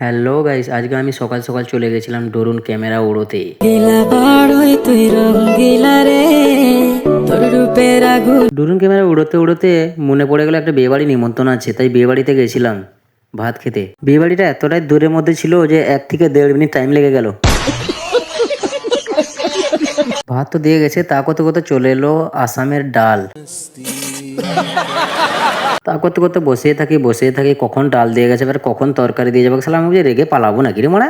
Hello guys, আজকে আমি সকাল সকাল চলে গেছিলাম ড্রোন ক্যামেরা উড়োতে। ড্রোন ক্যামেরা উড়োতে উড়োতে মনে পড়ে গেল একটা বিয়ে বাড়ি নিমন্ত্রণ আছে, তাই বিয়ে বাড়িতে গেছিলাম ভাত খেতে। বিয়ে বাড়িটা এতটাই দূরের মধ্যে ছিল যে 1 থেকে 1.5 মিনিট টাইম লেগে গেল। ভাত তো দিয়ে গেছে, তা করতে করতে চলে এলো আসামের ডাল। তা করতে করতে বসে থাকি কখন ডাল দিয়ে গেছে, এবার কখন তরকারি দিয়ে যাবে। সালাম আমি রেগে পালাবো নাকি রে মারা।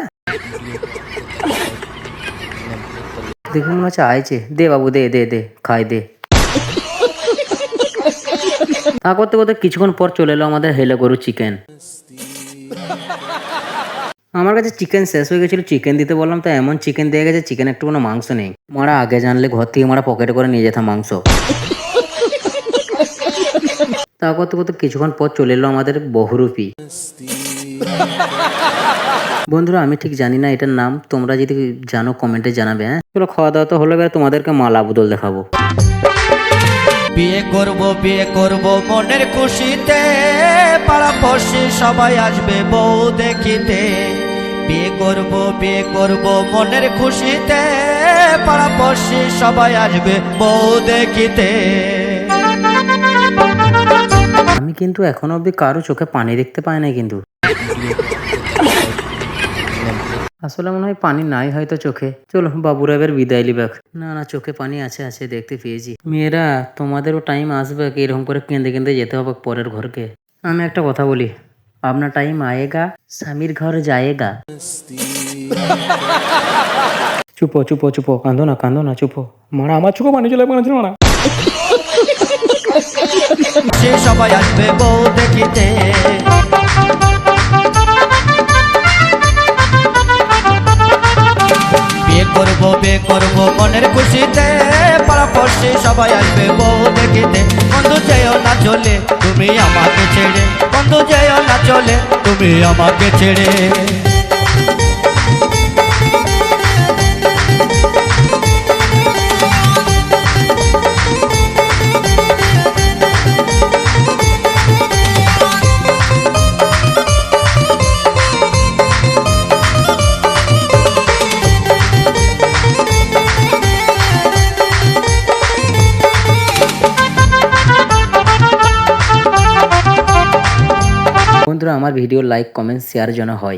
দেখে মনে হচ্ছে আইছে, দে বাবু দে দে দে খাই দে। তা করতে করতে কিছুক্ষণ পর চলে এলো আমাদের হেলে গরু চিকেন। আমার কাছে চিকেন শেষ হয়ে গেছিল, চিকেন দিতে বললাম তো এমন চিকেন দিয়ে গেছে, চিকেন একটু কোনো মাংস নেই। মারা আগে জানলে ঘর থেকে মারা পকেটে করে নিয়ে যেতাম মাংস। তা করতে করতে কিছুক্ষণ পর চলে এলো আমাদের বহুরূপী। বন্ধুরা আমি ঠিক জানি না এটার নাম, তোমরা যদি জানো কমেন্টে জানাবে। হ্যাঁ চলো খাওয়া দাওয়া তো হলো, এবার তোমাদেরকে মালা বদল দেখাবো। বিয়ে করব মনের খুশিতে, পাড়া পড়শি সবাই আসবে বউ দেখিতে। বিয়ে করব মনের খুশিতে, পাড়া পড়শি সবাই আসবে বউ দেখিতে। আমি কিন্তু এখনো অব্দি কারো চোখে পানি দেখতে পাই নাই কিন্তু। আসলে মনে হয় পানি নাই হয়তো চোখে। চলো বাবুরা এবার বিদায় লিবাক। না না চোখে পানি আছে আছে দেখতে পেয়েছি। মেয়েরা তোমাদেরও টাইম আসবে এরকম করে কেঁদে কেঁদে যেতে হবে পরের ঘরকে। আমি একটা কথা বলি, আপনার টাইম আয়েগা স্বামীর ঘর যায়েগা। চুপো চুপো চুপো, কাঁদো না চুপো। মারা আমার চোখে পানি চলে মারা। সে সবাই আসবে বউ দেখিতে। বিয়ে করব মনের খুশিতে, পাড়া পড়শি সবাই আসবে বউ দেখিতে। বন্ধু যেও না চলে তুমি আমাকে ছেড়ে, বন্ধু যেও না চলে তুমি আমাকে ছেড়ে। বন্ধুরা আমার ভিডিও লাইক কমেন্ট শেয়ার যেন হয়।